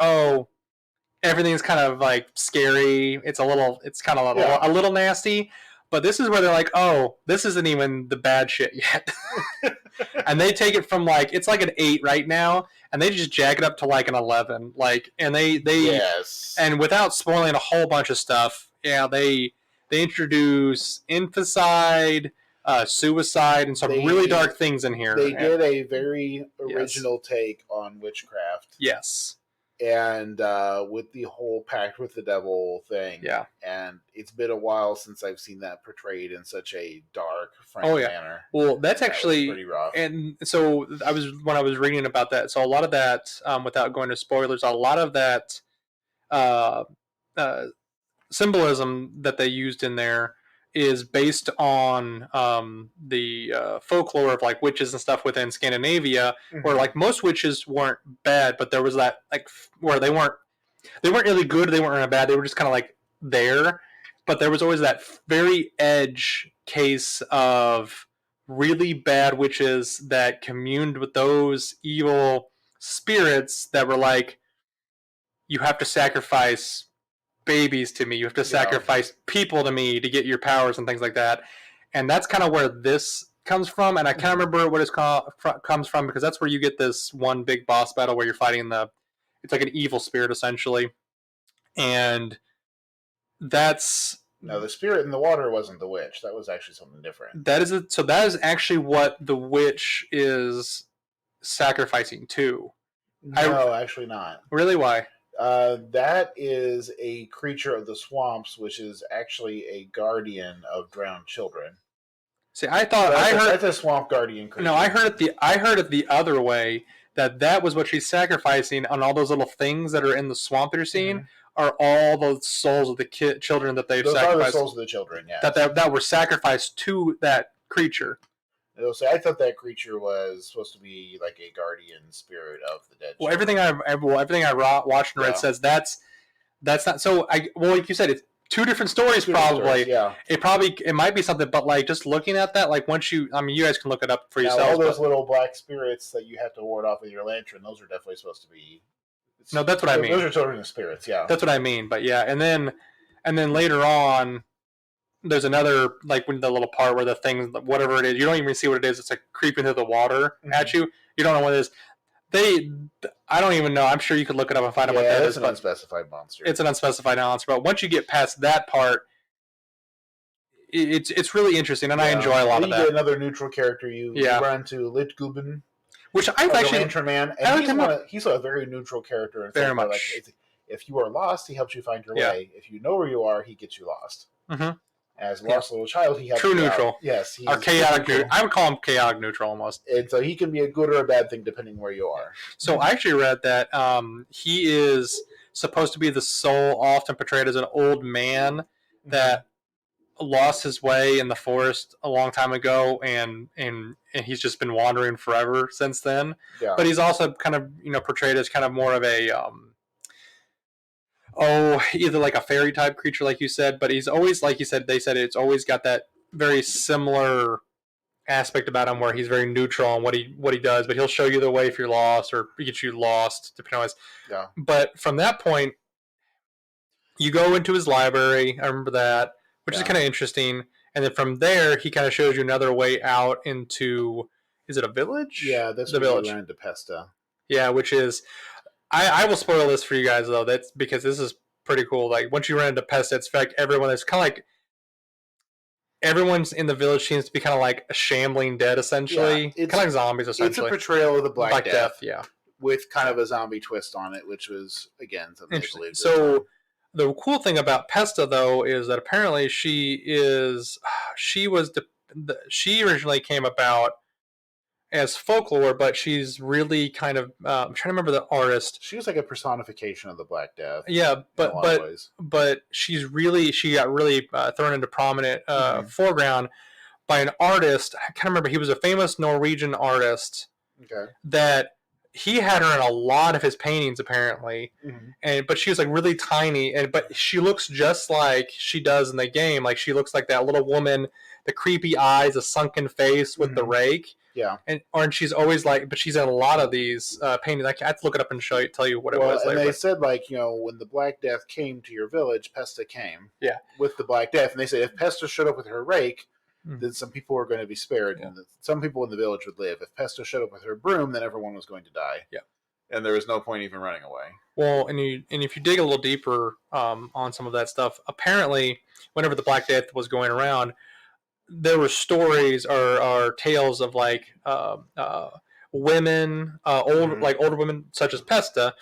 everything's kind of scary. It's kind of a little nasty, But this is where they're like, oh, this isn't even the bad shit yet. And they take it from like, it's like an 8 right now, and they just jack it up to like an 11. Like, and they yes. And without spoiling a whole bunch of stuff, yeah, they introduce infanticide, suicide, and some really dark things in here. They did a very original take on witchcraft. Yes. And with the whole pact with the devil thing. Yeah. And it's been a while since I've seen that portrayed in such a dark, frank manner. Well, that's actually pretty rough. And so when I was reading about that, so a lot of that, without going to spoilers, a lot of that symbolism that they used in there is based on the folklore of like witches and stuff within Scandinavia, where like most witches weren't bad, but there was that like where they weren't really good, they weren't really bad, they were just kind of like there, but there was always that very edge case of really bad witches that communed with those evil spirits that were like, you have to sacrifice babies to me, you have to sacrifice people to me to get your powers and things like that. And that's kind of where this comes from, and I can't remember what it's comes from, because that's where you get this one big boss battle where you're fighting it's like an evil spirit essentially, and that's no, the spirit in the water wasn't the witch. That was actually something different. That is actually what the witch is sacrificing to. No, actually not. Really? Why? That is a creature of the swamps, which is actually a guardian of drowned children. See, I thought that's a swamp guardian creature. No, I heard it the other way. That was what she's sacrificing on all those little things that are in the swamp that you're seeing are all the souls of the children that they've sacrificed. Those are the souls of the children, yeah. That were sacrificed to that creature. I thought that creature was supposed to be like a guardian spirit of the dead. Well, everything I watched and read says that's not. So like you said, it's two different stories probably. Yeah. It might be something, but like just looking at that, like once you guys can look it up for yourselves. All those little black spirits that you have to ward off with your lantern, those are definitely supposed to be. No, that's what I mean. Those are children of spirits. Yeah. That's what I mean. But yeah, and then later on, there's another, like, when the little part where the thing, whatever it is, you don't even see what it is. It's like creeping through the water at you. You don't know what it is. I don't even know. I'm sure you could look it up and find out what that is. It's an unspecified monster. It's an unspecified monster. But once you get past that part, it's really interesting, and I enjoy a lot of that. You get another neutral character. You run into Litguben, which I've actually the Lantern Man, and he's a very neutral character. Very much. Like, if you are lost, he helps you find your way. If you know where you are, he gets you lost. Mm-hmm. As a lost little child, he helps true you neutral. Out. Yes, or chaotic neutral. I would call him chaotic neutral almost. And so he can be a good or a bad thing depending where you are. So I actually read that he is supposed to be the soul, often portrayed as an old man that lost his way in the forest a long time ago, and he's just been wandering forever since then. Yeah. But he's also kind of portrayed as kind of more of a either like a fairy type creature, like you said, but he's always, like you said, they said it's always got that very similar aspect about him where he's very neutral on what he does, but he'll show you the way if you're lost or get you lost, depending on his. Yeah. But from that point, you go into his library. I remember that, which is kind of interesting. And then from there, he kind of shows you another way out into, is it a village? Yeah, that's the village. You run into Pesta. Yeah, which is. I will spoil this for you guys, though. That's because this is pretty cool. Like, once you run into Pesta, it's like everyone is kind of like everyone's in the village seems to be kind of like a shambling dead, essentially. Kind of like zombies, essentially. It's a portrayal of the Black Death. Yeah. With kind of a zombie twist on it, which was, again, something I believe. So, the cool thing about Pesta, though, is that apparently she originally came about as folklore, but she's really kind of I'm trying to remember the artist. She was like a personification of the Black Death. Yeah, but she got really thrown into prominent foreground by an artist. I can't remember. He was a famous Norwegian artist. Okay. That he had her in a lot of his paintings apparently, but she was like really tiny, but she looks just like she does in the game. Like she looks like that little woman, the creepy eyes, a sunken face with the rake. Yeah. And she's always like, but she's in a lot of these paintings. I have to look it up and tell you what it was. And they said, like, when the Black Death came to your village, Pesta came. Yeah. With the Black Death. And they said if Pesta showed up with her rake, then some people were going to be spared. Yeah. And some people in the village would live. If Pesta showed up with her broom, then everyone was going to die. Yeah. And there was no point even running away. Well, and if you dig a little deeper on some of that stuff, apparently, whenever the Black Death was going around, there were stories or tales of like women, older women such as Pesta,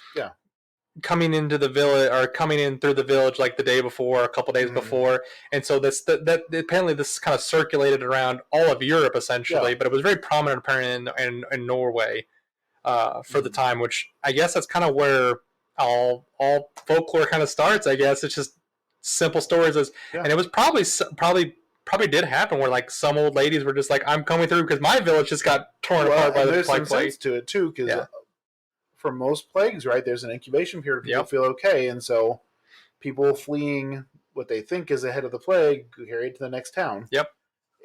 coming into the village or coming in through the village like the day before, a couple days before, and so that apparently this kind of circulated around all of Europe essentially, but it was very prominent apparently in Norway for the time, which I guess that's kind of where all folklore kind of starts. I guess it's just simple stories, and it was probably did happen where like some old ladies were just like, I'm coming through because my village just got torn apart by the plague. There's some sense to it too, because for most plagues, right, there's an incubation period. People feel okay, and so people fleeing what they think is ahead of the plague carried to the next town. Yep.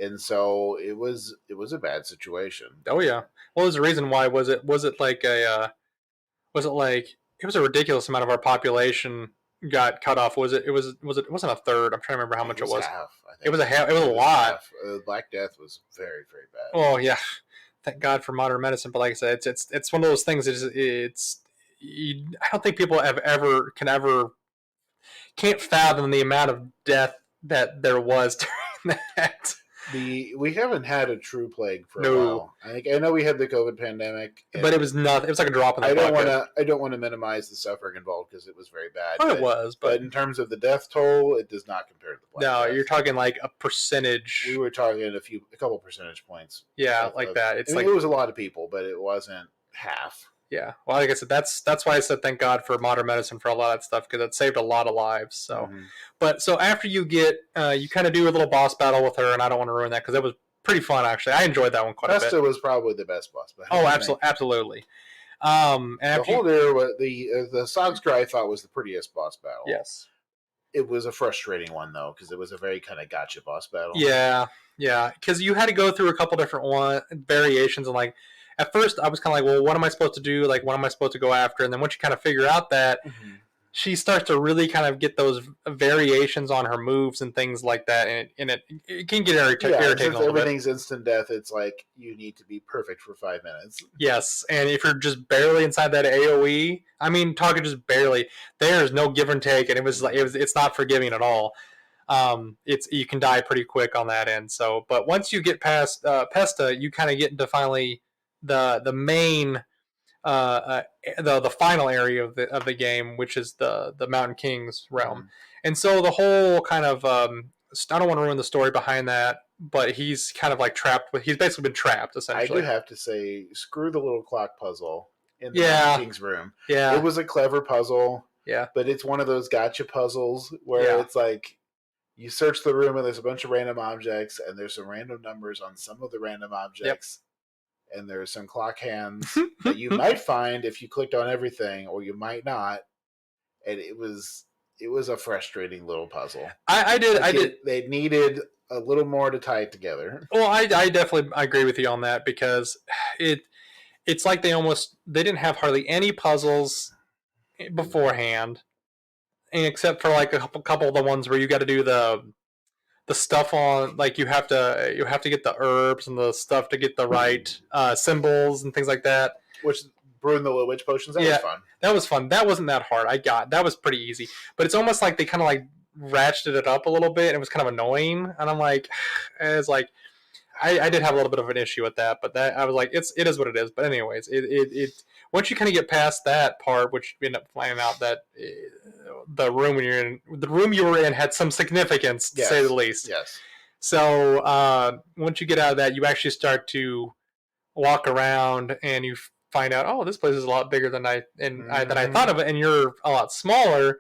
And so it was a bad situation. Oh yeah. What was the reason why? Was it like it was a ridiculous amount of our population got cut off? It wasn't a third. I'm trying to remember how much it was. Half, I think. It was a half. It was a lot. Half. The Black Death was very, very bad. Oh yeah. Thank God for modern medicine, but like I said, it's one of those things. I don't think people can't fathom the amount of death that there was during that. We haven't had a true plague for a while. I know we had the COVID pandemic, but it was nothing. It was like a drop in the bucket. I don't want to minimize the suffering involved because it was very bad. Oh, it was, but in terms of the death toll, it does not compare to the Black Death. You're talking like a percentage. We were talking a couple percentage points. Yeah, that. It was a lot of people, but it wasn't half. Yeah, well, like I said, that's why I said thank God for modern medicine for a lot of that stuff, because it saved a lot of lives. So, but so after you get, you kind of do a little boss battle with her, and I don't want to ruin that because it was pretty fun actually. I enjoyed that one quite a bit. Pesta was probably the best boss battle. Oh, absolutely. And the whole the Sogscry I thought was the prettiest boss battle. Yes, it was a frustrating one though because it was a very kind of gotcha boss battle. Yeah, because you had to go through a couple different variations and like. At first, I was kind of like, well, what am I supposed to do? Like, what am I supposed to go after? And then once you kind of figure out that, she starts to really kind of get those variations on her moves and things like that. And it can get irritating a little bit. Everything's instant death. It's like you need to be perfect for 5 minutes. Yes, and if you're just barely inside that AoE, I mean, talking just barely, there's no give and take, and it's not forgiving at all. You can die pretty quick on that end. So, but once you get past Pesta, you kind of get into finally. The main the final area of the game, which is the Mountain King's realm, and so the whole kind of I don't want to ruin the story behind that, but he's kind of like he's basically been trapped essentially. I do have to say, screw the little clock puzzle in the Mountain King's room. Yeah, it was a clever puzzle. Yeah, but it's one of those gotcha puzzles where it's like you search the room and there's a bunch of random objects and there's some random numbers on some of the random objects. Yep. And there's some clock hands that you might find if you clicked on everything, or you might not. And it was a frustrating little puzzle. I did. They needed a little more to tie it together. Well, I definitely agree with you on that because it's like they didn't have hardly any puzzles beforehand, except for like a couple of the ones where you got to do the stuff on, like you have to get the herbs and the stuff to get the right symbols and things like that. Which brewing the little witch potions, was fun. That was fun. That wasn't that hard. That was pretty easy. But it's almost like they kind of like ratcheted it up a little bit, and it was kind of annoying. And I'm like, it's like I did have a little bit of an issue with that, but that I was like, it is what it is. But anyways, it once you kind of get past that part, which you end up finding out that the room you were in had some significance, to say the least. Yes. So once you get out of that, you actually start to walk around and you find out, oh, this place is a lot bigger than I thought of it, and you're a lot smaller, and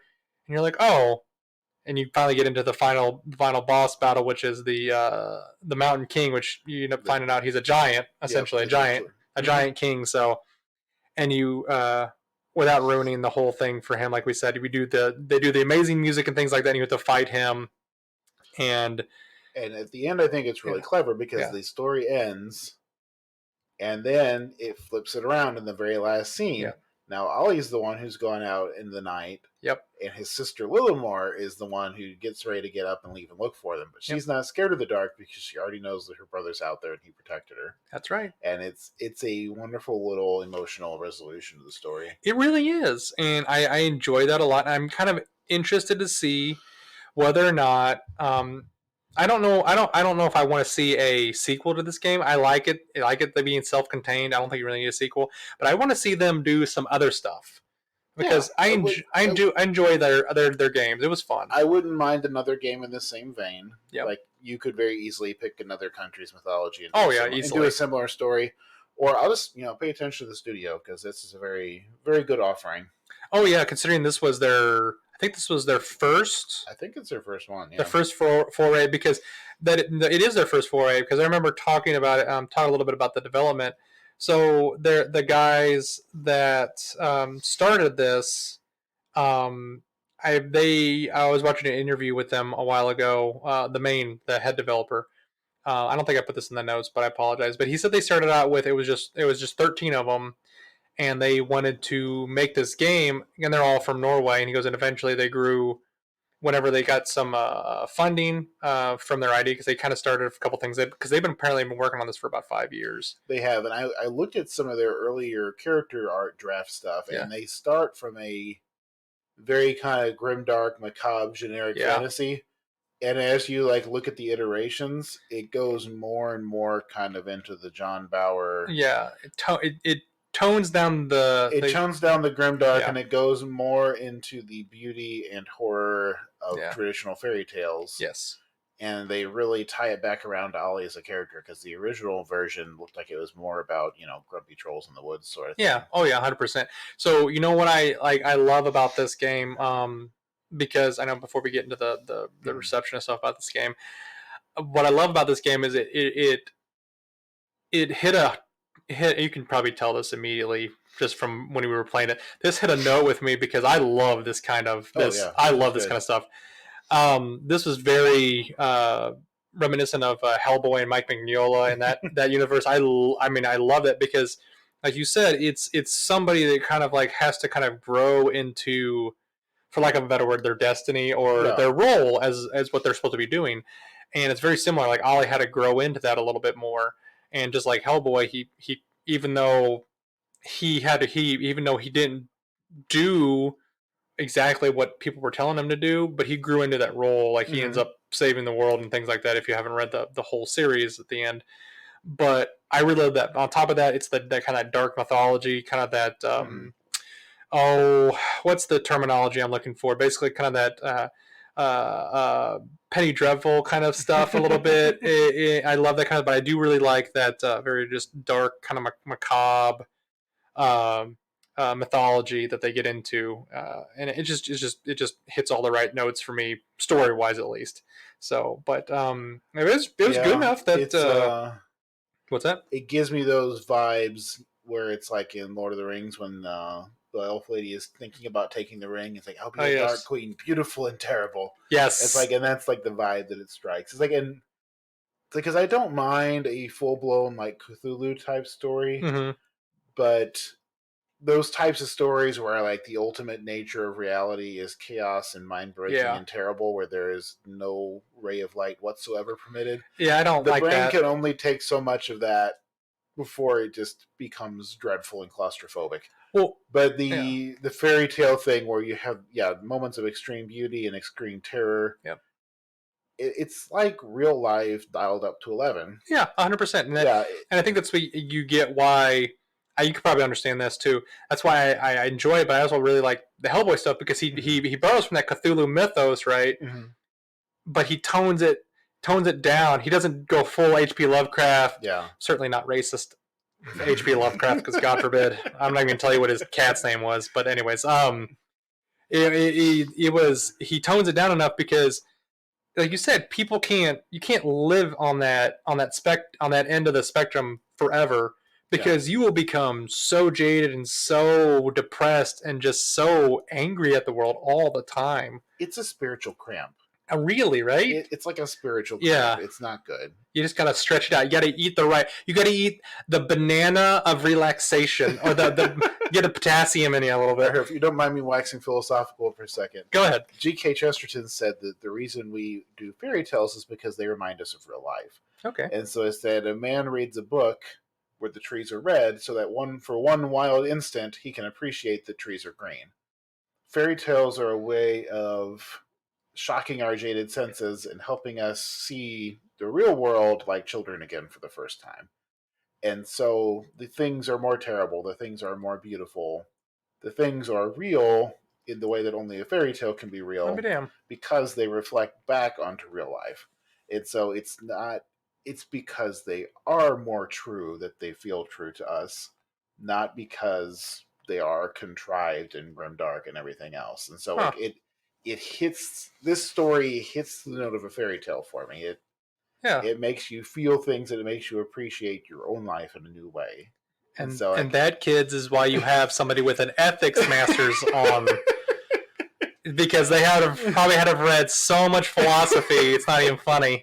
you're like, oh. And you finally get into the final boss battle, which is the Mountain King, which you end up finding out he's a giant, essentially a giant king. So, and you, without ruining the whole thing for him, like we said, they do the amazing music and things like that. And you have to fight him, and at the end, I think it's really clever because the story ends And then it flips it around in the very last scene. Yeah. Now Ollie's the one who's gone out in the night. Yep. And his sister Lillimore is the one who gets ready to get up and leave and look for them. But she's not scared of the dark because she already knows that her brother's out there and he protected her. That's right. And it's a wonderful little emotional resolution to the story. It really is. And I enjoy that a lot. I'm kind of interested to see whether or not I don't know if I want to see a sequel to this game. I like it. I like it being self-contained. I don't think you really need a sequel, but I want to see them do some other stuff because I enjoy their games. It was fun. I wouldn't mind another game in the same vein. Yep. Like you could very easily pick another country's mythology and easily do a similar story, or I'll just pay attention to the studio because this is a very, very good offering. Oh yeah, considering this was I think this was their first. I think it's their first one. Yeah. The first foray, because it is their first foray. Because I remember talking about it. Talking a little bit about the development. So the guys that started this, I was watching an interview with them a while ago. The head developer. I don't think I put this in the notes, but I apologize. But he said they started out with it was just 13 of them. And they wanted to make this game, and they're all from Norway. And he goes, and eventually they grew whenever they got some funding from their ID, because they kind of started a couple things. Because they've apparently been working on this for about 5 years. They have, and I looked at some of their earlier character art draft stuff, and they start from a very kind of grimdark, macabre, generic fantasy. And as you look at the iterations, it goes more and more kind of into the John Bauer. Yeah, it tones down the grimdark, and it goes more into the beauty and horror of traditional fairy tales. Yes. And they really tie it back around to Ollie as a character, because the original version looked like it was more about, grumpy trolls in the woods sort of thing. Yeah. Oh yeah, 100%. So you know what I love about this game, because I know before we get into the reception and stuff about this game, what I love about this game is it hit you can probably tell this immediately just from when we were playing it. This hit a note with me because I love this kind of I love this kind of stuff. This was very reminiscent of Hellboy and Mike Mignola and that universe. I love it because, like you said, it's somebody that kind of has to kind of grow into, for lack of a better word, their destiny or their role as what they're supposed to be doing. And it's very similar. Like Olle had to grow into that a little bit more. And just like Hellboy, he even though he didn't do exactly what people were telling him to do, but he grew into that role. Like he ends up saving the world and things like that. If you haven't read the whole series at the end, but I really love that. On top of that, it's that kind of dark mythology, kind of that. What's the terminology I'm looking for? Basically, kind of that. Penny Dreadful kind of stuff a little bit. I love that kind of, but I do really like that very just dark kind of macabre mythology that they get into, and it just hits all the right notes for me, story wise at least. So, but it was good enough that what's that? It gives me those vibes where it's like in Lord of the Rings when the elf lady is thinking about taking the ring. It's like, I'll be a dark queen, beautiful and terrible. Yes. It's like, and that's like the vibe that it strikes. It's like, because I don't mind a full blown Cthulhu type story, but those types of stories where the ultimate nature of reality is chaos and mind breaking and terrible, where there is no ray of light whatsoever permitted. Yeah, I don't like that. The brain can only take so much of that before it just becomes dreadful and claustrophobic. Well, but the fairy tale thing where you have moments of extreme beauty and extreme terror. Yep. It's like real life dialed up to 11. Yeah, 100%. And I think that's what you get why. You could probably understand this too. That's why I enjoy it, but I also really like the Hellboy stuff because he borrows from that Cthulhu mythos, right? But he tones it down. He doesn't go full H.P. Lovecraft. Yeah, certainly not racist. H.P. Lovecraft, because God forbid. I'm not even gonna tell you what his cat's name was, but anyways, he tones it down enough because, like you said, you can't live on that end of the spectrum forever, because you will become so jaded and so depressed and just so angry at the world all the time. It's a spiritual cramp. Really, right? It's like a spiritual curve. Yeah. It's not good. You just gotta stretch it out. You gotta eat you gotta eat the banana of relaxation, or get the potassium in you a little bit. If you don't mind me waxing philosophical for a second. Go ahead. G.K. Chesterton said that the reason we do fairy tales is because they remind us of real life. Okay. And so it said a man reads a book where the trees are red so that for one wild instant he can appreciate the trees are green. Fairy tales are a way of shocking our jaded senses and helping us see the real world like children again for the first time. And so the things are more terrible, the things are more beautiful, the things are real in the way that only a fairy tale can be real, because they reflect back onto real life. And so it's because they are more true that they feel true to us, not because they are contrived and grimdark and everything else. And so this story hits the note of a fairy tale for me. It makes you feel things, and it makes you appreciate your own life in a new way. And that, kids, is why you have somebody with an ethics master's on, because they probably had read so much philosophy. It's not even funny.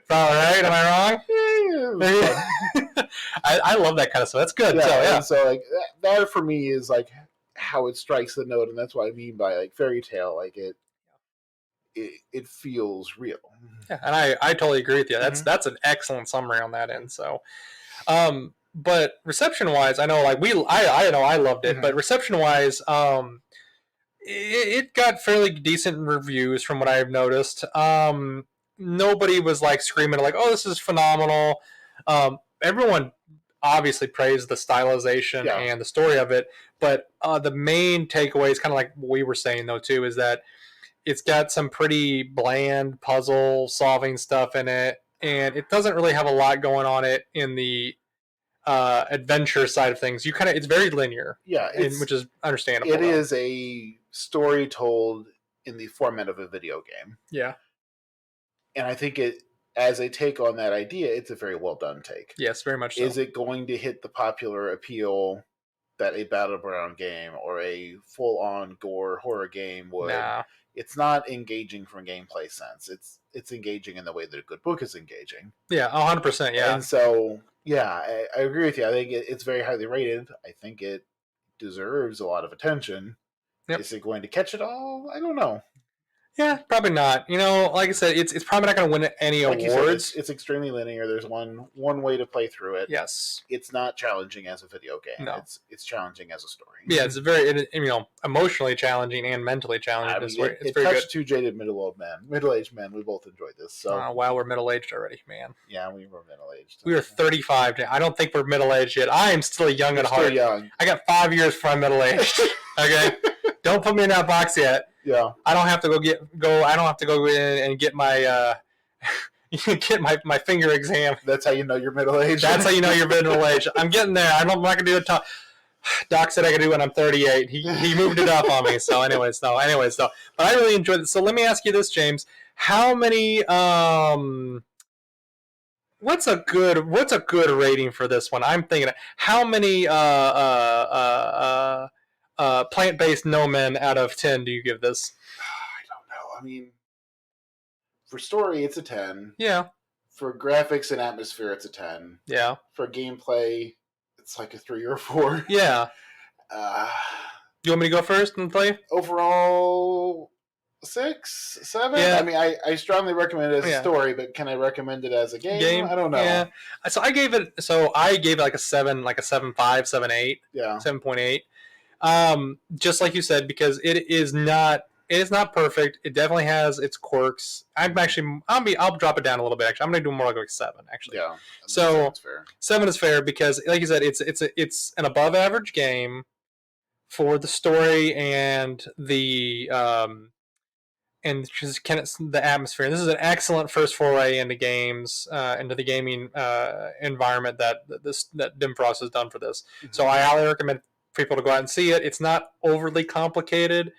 All right, am I wrong? I love that kind of stuff. That's good. So like that for me is like how it strikes the note, and that's what I mean by like fairy tale. Like it feels real. Yeah, and I totally agree with you. That's an excellent summary on that end. So, but reception wise, I know like I know I loved it, but reception wise, it got fairly decent reviews from what I've noticed. Nobody was like screaming like, "Oh, this is phenomenal." Everyone obviously praised the stylization and the story of it, but the main takeaway is kind of like what we were saying though too, is that it's got some pretty bland puzzle solving stuff in it, and it doesn't really have a lot going on it in the adventure side of things. It's very linear, which is understandable. It is a story told in the format of a video game. Yeah. And I think as a take on that idea, it's a very well done take. Yes, very much so. Is it going to hit the popular appeal that a battleground game or a full-on gore horror game would? Nah. It's not engaging from a gameplay sense. It's engaging in the way that a good book is engaging. Yeah, 100%, yeah. And so, I agree with you. I think it's very highly rated. I think it deserves a lot of attention. Yep. Is it going to catch it all? I don't know. Yeah, probably not. Like I said, it's probably not going to win any awards. It's extremely linear. There's one way to play through it. Yes. It's not challenging as a video game. No. It's challenging as a story. Yeah, it's very emotionally challenging and mentally challenging. It's very touched good. Two jaded middle-aged men. We both enjoyed this. So wow, we're middle-aged already, man. Yeah, we were middle-aged. We were 35. I don't think we're middle-aged yet. I am still young at heart. Young. I got 5 years before I'm middle-aged. Okay, don't put me in that box yet. Yeah, I don't have to I don't have to go in and get my my finger exam. That's how you know you're middle aged. That's how you know you're middle aged. I'm getting there. I'm not gonna do it. Doc said I could do it when I'm 38. He moved it up on me. So anyways, but I really enjoyed it. So let me ask you this, James: how many? What's a good rating for this one? I'm thinking how many plant-based no-men out of 10 do you give this? I don't know. I mean, for story, it's a 10. Yeah. For graphics and atmosphere, it's a 10. Yeah. For gameplay, it's like a 3 or 4. Yeah. You want me to go first and play? Overall, 6, 7? Yeah. I mean, I strongly recommend it as a story, but can I recommend it as a game? I don't know. Yeah. So I gave it like a 7, like a 7.5, 7.8. Yeah. 7.8. Just like you said, because it is not perfect. It definitely has its quirks. I'll drop it down a little bit. Actually, I'm gonna do more like 7. Actually, yeah. So 7 is fair because, like you said, it's an above average game for the story and the just the atmosphere. And this is an excellent first foray into games, into the gaming environment that Dimfrost has done for this. Mm-hmm. So I highly recommend people to go out and see it. It's not overly complicated,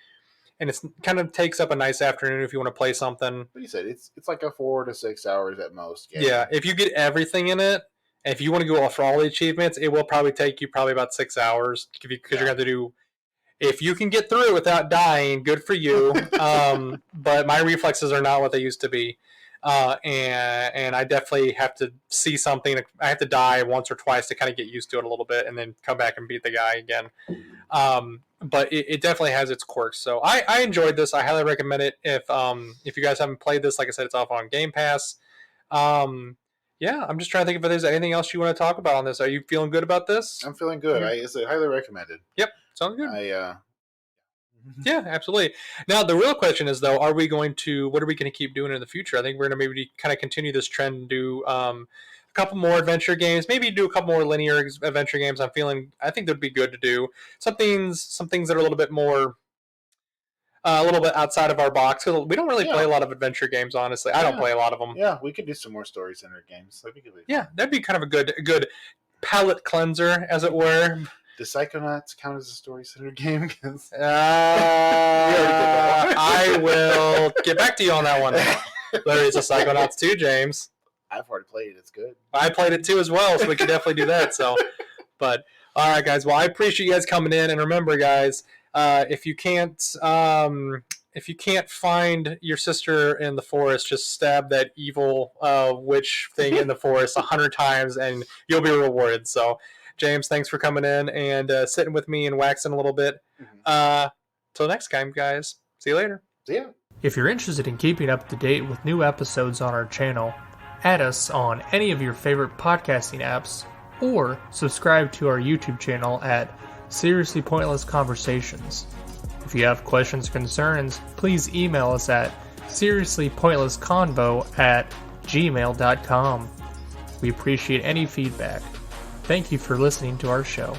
and it kind of takes up a nice afternoon if you want to play something. What you said, it's like a 4 to 6 hours at most game. Yeah, if you get everything in it, and if you want to go for all the achievements, it will probably take you about 6 hours because you're going to have to do. if you can get through it without dying, good for you. But my reflexes are not what they used to be. And I definitely have to see something. I have to die once or twice to kind of get used to it a little bit, and then come back and beat the guy again. But it definitely has its quirks. So I enjoyed this. I highly recommend it. If you guys haven't played this, like I said, it's off on Game Pass. Yeah, I'm just trying to think if there's anything else you want to talk about on this. Are you feeling good about this? I'm feeling good. It's highly recommended. Yep, sounds good. Yeah, absolutely. Now, the real question is, though, what are we going to keep doing in the future? I think we're going to maybe kind of continue this trend and do a couple more adventure games, maybe do a couple more linear adventure games. I think that'd be good to do. Some things that are a little bit more, a little bit outside of our box. We don't really play a lot of adventure games, honestly. I don't play a lot of them. Yeah, we could do some more story-centered games. That'd be good. Yeah, that'd be kind of a good palate cleanser, as it were. Do Psychonauts count as a story-centered game? I will get back to you on that one. There is a Psychonauts 2, James. I've already played it. It's good. I played it too as well, so we can definitely do that. So, but all right, guys. Well, I appreciate you guys coming in, and remember, guys, if you can't find your sister in the forest, just stab that evil witch thing in the forest 100 times, and you'll be rewarded. So. James, thanks for coming in and sitting with me and waxing a little bit. Till next time, guys. See you later. See ya. If you're interested in keeping up to date with new episodes on our channel, add us on any of your favorite podcasting apps, or subscribe to our YouTube channel at Seriously Pointless Conversations. If you have questions or concerns, please email us at seriouslypointlessconvo@gmail.com. We appreciate any feedback. Thank you for listening to our show.